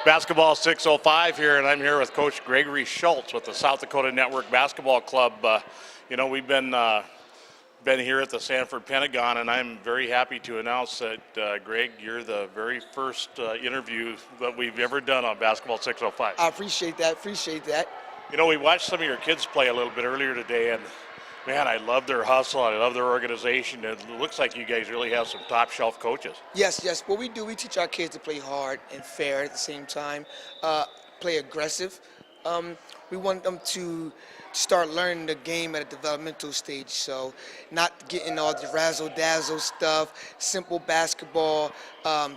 Basketball 605 here, and I'm here with Coach Gregory Shoultz with the South Dakota Network Basketball Club. We've been here at the Sanford Pentagon, and I'm very happy to announce that, Greg, you're the very first interview that we've ever done on Basketball 605. I appreciate that. You know, we watched some of your kids play a little bit earlier today, and man, I love their hustle. I love their organization. It looks like you guys really have some top shelf coaches. Yes. What we do, we teach our kids to play hard and fair at the same time, play aggressive. We want them to start learning the game at a developmental stage, so not getting all the razzle-dazzle stuff, simple basketball,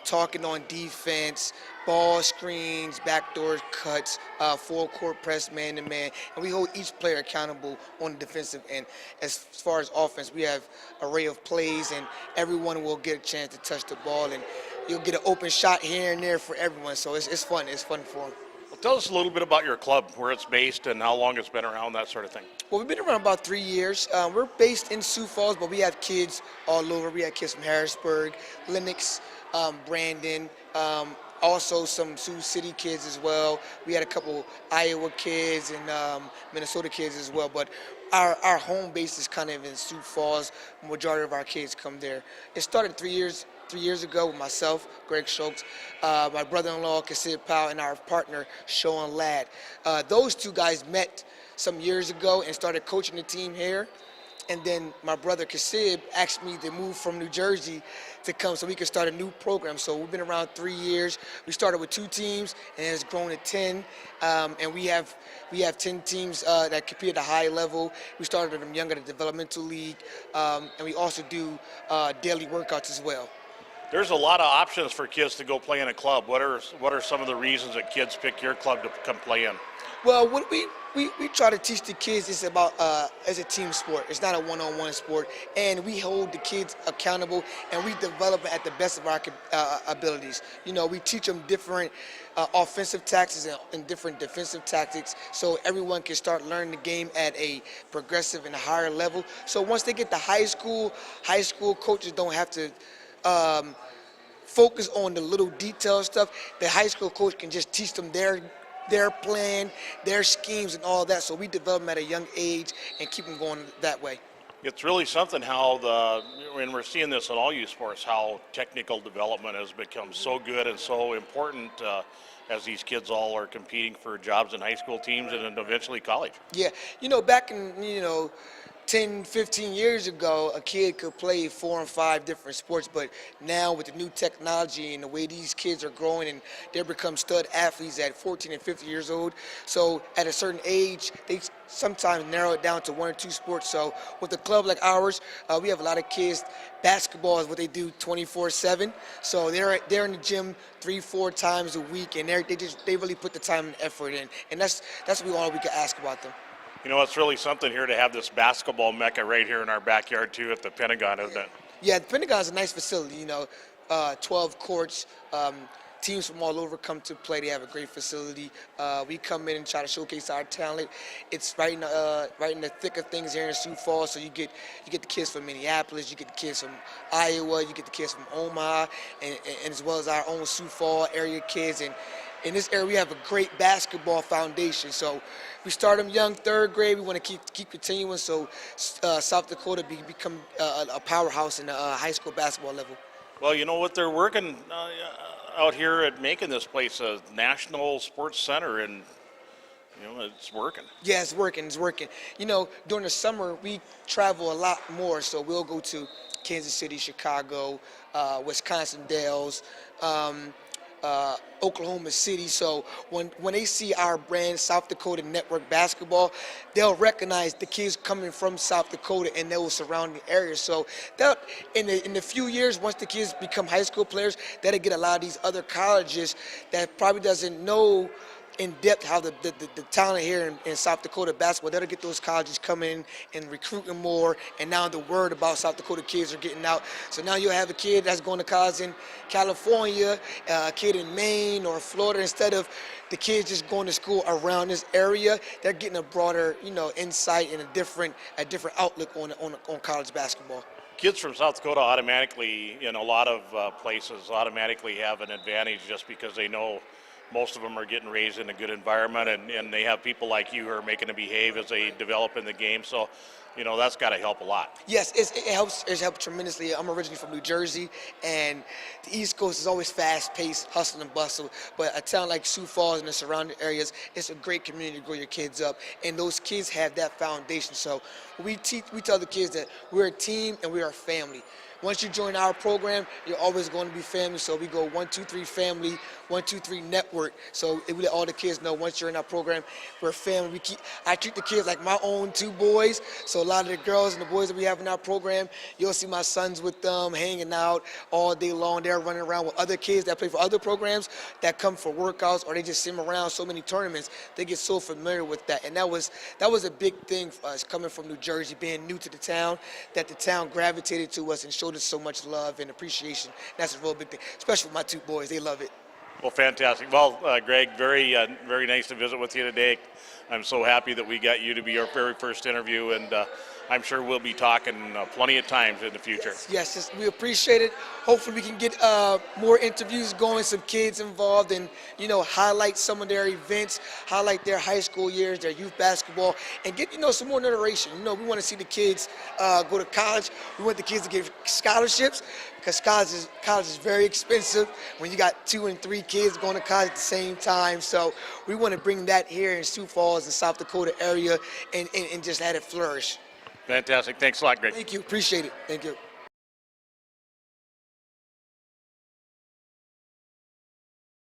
talking on defense, ball screens, backdoor cuts, full-court press, man-to-man, and we hold each player accountable on the defensive end. As far as offense, we have an array of plays, and everyone will get a chance to touch the ball, and you'll get an open shot here and there for everyone, so it's fun. It's fun for them. Well, tell us a little bit about your club, where it's based and how long it's been around, that sort of thing. Well, we've been around about 3 years. We're based in Sioux Falls, but we have kids all over. We have kids from Harrisburg, Lenox, Brandon, also some Sioux City kids as well. We had a couple Iowa kids and Minnesota kids as well, but our home base is kind of in Sioux Falls. Majority of our kids come there. It started 3 years ago with myself, Gregory Shoultz, my brother-in-law, Kasib Powell, and our partner, Sean Ladd. Those two guys met some years ago and started coaching the team here. And then my brother, Kasib, asked me to move from New Jersey to come so we could start a new program. So we've been around 3 years. We started with 2 teams, and it's grown to 10. And we have 10 teams that compete at a high level. We started them young at a developmental league, and we also do daily workouts as well. There's a lot of options for kids to go play in a club. What are some of the reasons that kids pick your club to come play in? Well, what we try to teach the kids is about as a team sport. It's not a one-on-one sport, and we hold the kids accountable, and we develop at the best of our abilities. You know, we teach them different offensive tactics and different defensive tactics, so everyone can start learning the game at a progressive and a higher level. So once they get to high school coaches don't have to focus on the little detail stuff. The high school coach can just teach them their plan, their schemes, and all that. So we develop them at a young age and keep them going that way. It's really something how and we're seeing this in all youth sports, how technical development has become so good and so important as these kids all are competing for jobs in high school teams and then eventually college. Yeah, you know, back in 10, 15 years ago, a kid could play 4 and 5 different sports, but now with the new technology and the way these kids are growing, and they become stud athletes at 14 and 15 years old. So at a certain age, they sometimes narrow it down to 1 or 2 sports. So with a club like ours, we have a lot of kids. Basketball is what they do 24/7. So they're in the gym 3-4 times a week, and they really put the time and effort in, and that's all we could ask about them. You know, it's really something here to have this basketball mecca right here in our backyard, too, at the Pentagon, isn't it? Yeah, the Pentagon's a nice facility, 12 courts. Teams from all over come to play. They have a great facility. We come in and try to showcase our talent. It's right in the thick of things here in Sioux Falls. So you get the kids from Minneapolis, you get the kids from Iowa, you get the kids from Omaha, and as well as our own Sioux Falls area kids. And in this area, we have a great basketball foundation. So we start them young, 3rd grade. We want to keep continuing. So South Dakota become a powerhouse in the high school basketball level. Well, you know what, they're working out here at making this place a national sports center, and it's working. Yeah, it's working. During the summer, we travel a lot more. So we'll go to Kansas City, Chicago, Wisconsin Dells, Oklahoma City. So when they see our brand, South Dakota Network Basketball, they'll recognize the kids coming from South Dakota and those surrounding areas. So in the few years, once the kids become high school players, that'll get a lot of these other colleges that probably doesn't know in depth how the talent here in South Dakota basketball. That'll get those colleges coming and recruiting more, and now the word about South Dakota kids are getting out. So now you'll have a kid that's going to college in California, a kid in Maine or Florida. Instead of the kids just going to school around this area, they're getting a broader insight and a different outlook on college basketball. Kids from South Dakota automatically, in a lot of places, automatically have an advantage just because they know most of them are getting raised in a good environment, and they have people like you who are making them behave as they develop in the game. So, you know, that's got to help a lot. Yes, it helps. It's helped tremendously. I'm originally from New Jersey, and the East Coast is always fast-paced, hustle and bustle. But a town like Sioux Falls and the surrounding areas, it's a great community to grow your kids up, and those kids have that foundation. So we tell the kids that we're a team and we're a family. Once you join our program, you're always going to be family. So we go 1, 2, 3 family, 1, 2, 3 network. So we let all the kids know once you're in our program, we're family. I treat the kids like my own 2 boys. So a lot of the girls and the boys that we have in our program, you'll see my sons with them hanging out all day long. They're running around with other kids that play for other programs that come for workouts, or they just sim around so many tournaments. They get so familiar with that. And that was a big thing for us coming from New Jersey, being new to the town, that the town gravitated to us and showed us so much love and appreciation. That's a real big thing, especially with my 2 boys. They love it. Well, fantastic. Well, Greg, very nice to visit with you today. I'm so happy that we got you to be our very first interview, and I'm sure we'll be talking plenty of times in the future. Yes, we appreciate it. Hopefully we can get more interviews going, some kids involved, and, you know, highlight some of their events, highlight their high school years, their youth basketball, and get, you know, some more narration. You know, we want to see the kids go to college. We want the kids to get scholarships, because college is very expensive when you got 2 and 3 kids going to college at the same time. So we want to bring that here in Sioux Falls, the South Dakota area, and just let it flourish. Fantastic. Thanks a lot, Greg. Thank you. Appreciate it. Thank you.